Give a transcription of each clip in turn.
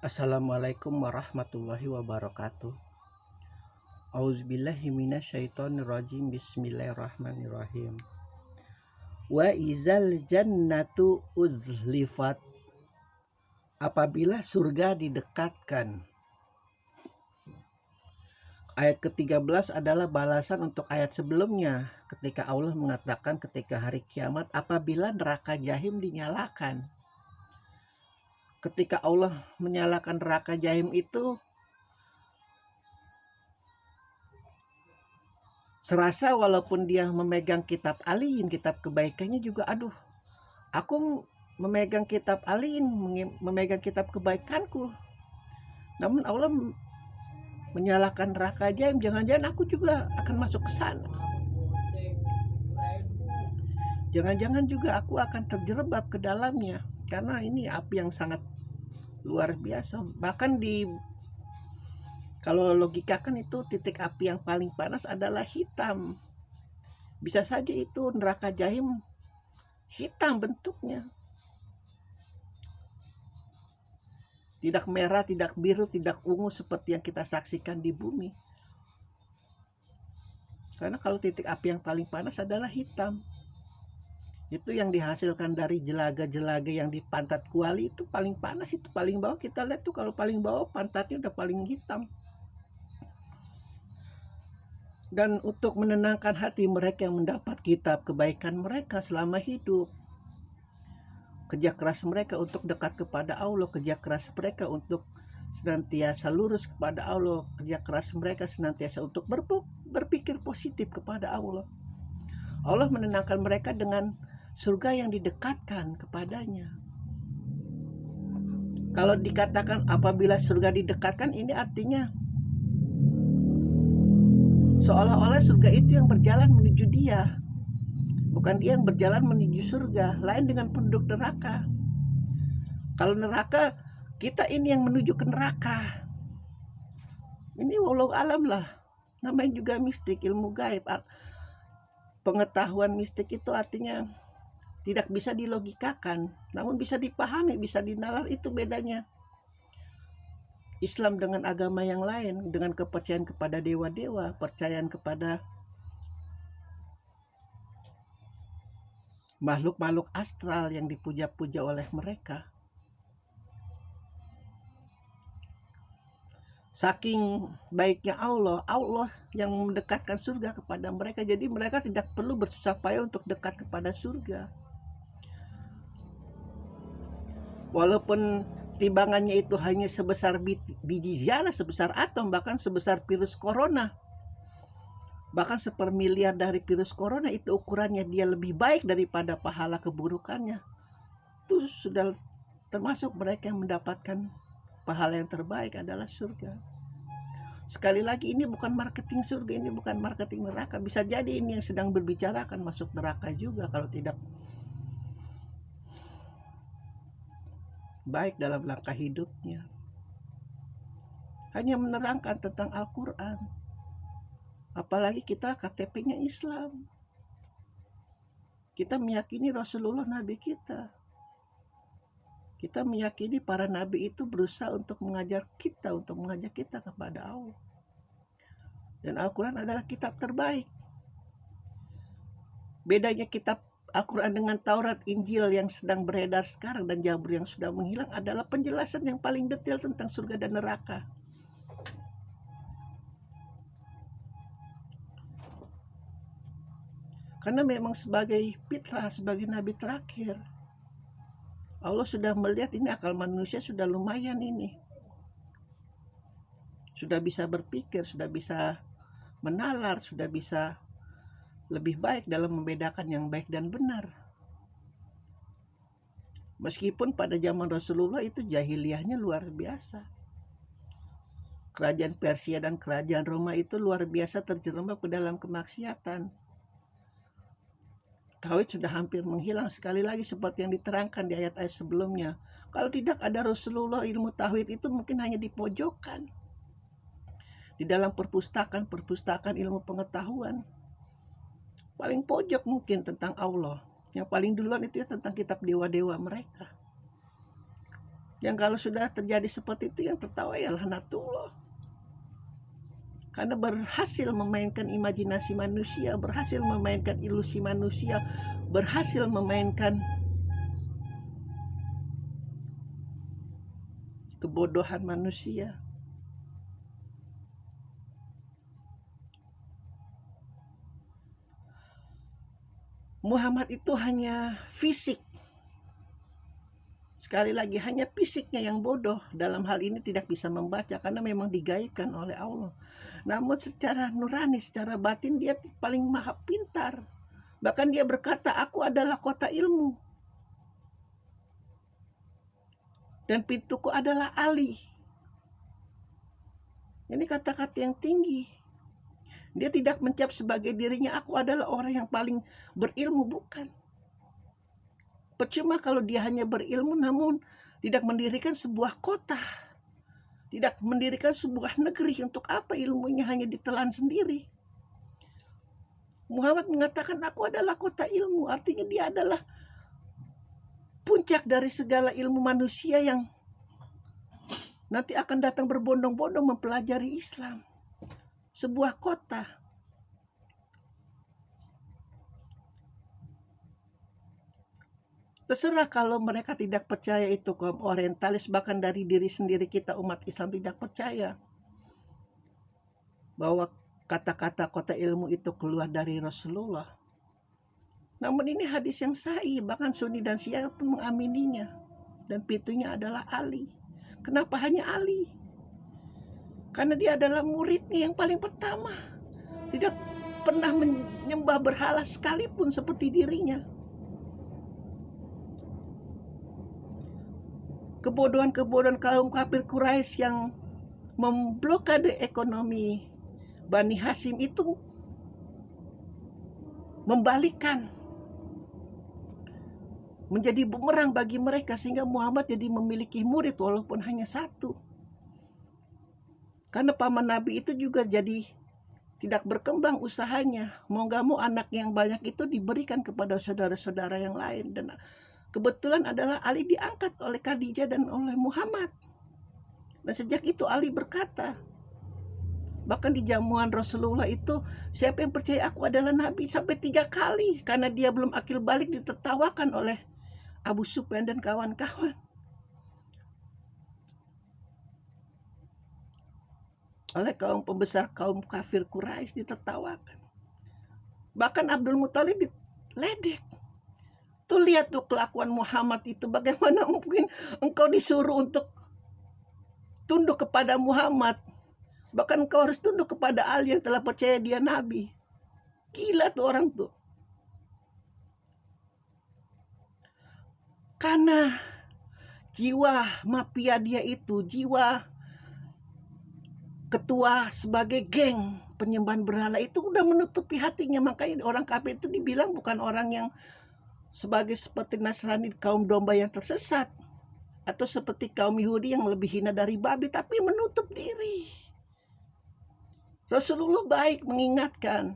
Assalamualaikum warahmatullahi wabarakatuh. Auzubillahi minasyaitonirrajim. Bismillahirrahmanirrahim. Wa izal jannatu uzlifat. Apabila surga didekatkan. Ayat ke-13 adalah balasan untuk ayat sebelumnya, ketika Allah mengatakan ketika hari kiamat apabila neraka jahim dinyalakan. Ketika Allah menyalakan neraka jahim itu, serasa walaupun dia memegang kitab aliin, kitab kebaikannya juga, aduh, aku memegang kitab aliin, memegang kitab kebaikanku, namun Allah menyalakan neraka jaim, jangan-jangan aku juga akan masuk ke sana. Jangan-jangan juga aku akan terjerembab ke dalamnya, karena ini api yang sangat luar biasa. Bahkan kalau logikakan itu titik api yang paling panas adalah hitam. Bisa saja itu neraka jahim hitam bentuknya. Tidak merah, tidak biru, tidak ungu seperti yang kita saksikan di bumi. Karena kalau titik api yang paling panas adalah hitam. Itu yang dihasilkan dari jelaga-jelaga yang di pantat kuali itu paling panas, itu paling bawah. Kita lihat tuh kalau paling bawah pantatnya udah paling hitam. Dan untuk menenangkan hati mereka yang mendapat kitab kebaikan mereka selama hidup, kerja keras mereka untuk dekat kepada Allah, kerja keras mereka untuk senantiasa lurus kepada Allah, kerja keras mereka senantiasa untuk berpikir positif kepada Allah. Allah menenangkan mereka dengan surga yang didekatkan kepadanya. Kalau dikatakan apabila surga didekatkan, ini artinya seolah-olah surga itu yang berjalan menuju dia, bukan dia yang berjalan menuju surga. Lain dengan penduduk neraka. Kalau neraka, kita ini yang menuju ke neraka. Ini wallahu alam lah, namanya juga mistik, ilmu gaib. Pengetahuan mistik itu artinya tidak bisa dilogikakan, namun bisa dipahami, bisa dinalar. Itu bedanya Islam dengan agama yang lain, dengan kepercayaan kepada dewa-dewa, percayaan kepada makhluk-makhluk astral yang dipuja-puja oleh mereka. Saking baiknya Allah yang mendekatkan surga kepada mereka, jadi mereka tidak perlu bersusah payah untuk dekat kepada surga. Walaupun timbangannya itu hanya sebesar biji zarah, sebesar atom, bahkan sebesar virus corona, bahkan sepermiliar dari virus corona, itu ukurannya dia lebih baik daripada pahala keburukannya. Itu sudah termasuk mereka yang mendapatkan pahala yang terbaik adalah surga. Sekali lagi, ini bukan marketing surga, ini bukan marketing neraka. Bisa jadi ini yang sedang berbicara akan masuk neraka juga kalau tidak baik dalam langkah hidupnya. Hanya menerangkan tentang Al-Quran. Apalagi kita KTP-nya Islam. Kita meyakini Rasulullah Nabi kita. Kita meyakini para nabi itu berusaha untuk mengajak kita kepada Allah. Dan Al-Quran adalah kitab terbaik. Bedanya kitab Al-Quran dengan Taurat, Injil yang sedang beredar sekarang dan Zabur yang sudah menghilang adalah penjelasan yang paling detail tentang surga dan neraka. Karena memang sebagai fitrah, sebagai nabi terakhir, Allah sudah melihat ini akal manusia sudah lumayan ini. Sudah bisa berpikir, sudah bisa menalar, sudah bisa lebih baik dalam membedakan yang baik dan benar. Meskipun pada zaman Rasulullah itu jahiliyahnya luar biasa. Kerajaan Persia dan kerajaan Roma itu luar biasa terjerembab ke dalam kemaksiatan. Tauhid sudah hampir menghilang. Sekali lagi seperti yang diterangkan di ayat-ayat sebelumnya. Kalau tidak ada Rasulullah, ilmu tauhid itu mungkin hanya di pojokan. Di dalam perpustakaan ilmu pengetahuan. Paling pojok mungkin tentang Allah. Yang paling duluan itu ya tentang kitab dewa-dewa mereka. Yang kalau sudah terjadi seperti itu, yang tertawa ialah Natullah. Karena berhasil memainkan imajinasi manusia, berhasil memainkan ilusi manusia, berhasil memainkan kebodohan manusia. Muhammad itu hanya fisik. Sekali lagi, hanya fisiknya yang bodoh. Dalam hal ini tidak bisa membaca karena memang digaibkan oleh Allah. Namun secara nurani, secara batin dia paling maha pintar. Bahkan dia berkata, aku adalah kota ilmu. Dan pintuku adalah Ali. Ini kata-kata yang tinggi. Dia tidak mencap sebagai dirinya, aku adalah orang yang paling berilmu, bukan. Percuma kalau dia hanya berilmu namun tidak mendirikan sebuah kota, tidak mendirikan sebuah negeri. Untuk apa ilmunya hanya ditelan sendiri? Muhammad mengatakan aku adalah kota ilmu, artinya dia adalah puncak dari segala ilmu manusia yang nanti akan datang berbondong-bondong mempelajari Islam. Sebuah kota. Terserah kalau mereka tidak percaya itu kaum orientalis, bahkan dari diri sendiri kita umat Islam tidak percaya bahwa kata-kata kota ilmu itu keluar dari Rasulullah. Namun ini hadis yang sahih, bahkan Sunni dan Syiah pun mengamininya. Dan pintunya adalah Ali. Kenapa hanya Ali? Karena dia adalah muridnya yang paling pertama. Tidak pernah menyembah berhala sekalipun seperti dirinya. Kebodohan-kebodohan kaum kafir Quraisy yang memblokade ekonomi Bani Hashim itu membalikkan menjadi bumerang bagi mereka, sehingga Muhammad jadi memiliki murid walaupun hanya satu. Karena paman Nabi itu juga jadi tidak berkembang usahanya. Mau gak mau anak yang banyak itu diberikan kepada saudara-saudara yang lain. Dan kebetulan adalah Ali diangkat oleh Khadijah dan oleh Muhammad. Dan sejak itu Ali berkata, bahkan di jamuan Rasulullah itu, siapa yang percaya aku adalah Nabi, sampai 3 kali. Karena dia belum akil balik ditertawakan oleh Abu Sufyan dan kawan-kawan. Oleh kaum pembesar kaum kafir Quraisy ditertawakan. Bahkan Abdul Muthalib diledek. Tuh lihat tuh kelakuan Muhammad itu, bagaimana mungkin engkau disuruh untuk tunduk kepada Muhammad. Bahkan engkau harus tunduk kepada Ali yang telah percaya dia Nabi. Gila tuh orang tuh. Karena jiwa mafia dia itu, jiwa ketua sebagai geng penyembahan berhala itu udah menutupi hatinya. Makanya orang kafir itu dibilang bukan orang yang seperti Nasrani, kaum domba yang tersesat, atau seperti kaum Yahudi yang lebih hina dari babi, tapi menutup diri. Rasulullah baik mengingatkan,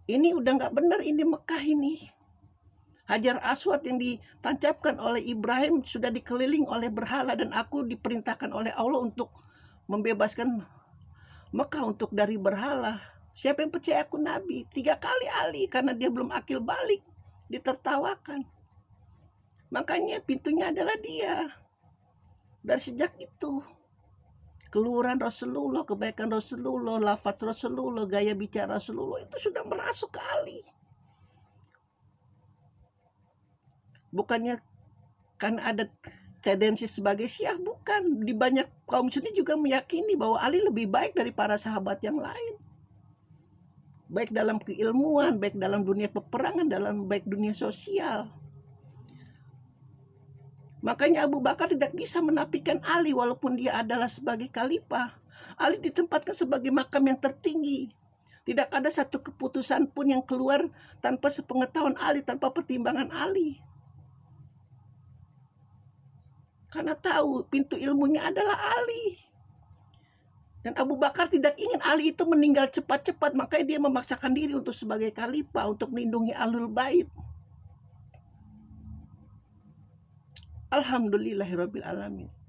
ini udah gak benar, ini Mekah ini. Hajar Aswad yang ditancapkan oleh Ibrahim sudah dikeliling oleh berhala, dan aku diperintahkan oleh Allah untuk membebaskan Mekah untuk dari berhala. Siapa yang percaya aku Nabi? 3 kali Ali, karena dia belum akil balik, ditertawakan. Makanya pintunya adalah dia. Dari sejak itu, keluaran Rasulullah, kebaikan Rasulullah, lafaz Rasulullah, gaya bicara Rasulullah itu sudah merasuk ke Ali. Bukannya kan ada tendensi sebagai Syiah, bukan. Di banyak kaum Sunni juga meyakini bahwa Ali lebih baik dari para sahabat yang lain. Baik dalam keilmuan, baik dalam dunia peperangan, dalam baik dunia sosial. Makanya Abu Bakar tidak bisa menafikan Ali walaupun dia adalah sebagai khalifah. Ali ditempatkan sebagai makam yang tertinggi. Tidak ada satu keputusan pun yang keluar tanpa sepengetahuan Ali, tanpa pertimbangan Ali. Karena tahu pintu ilmunya adalah Ali. Dan Abu Bakar tidak ingin Ali itu meninggal cepat-cepat, makanya dia memaksakan diri untuk sebagai khalifah, untuk melindungi Ahlul Bait. Alhamdulillahirabbil alamin.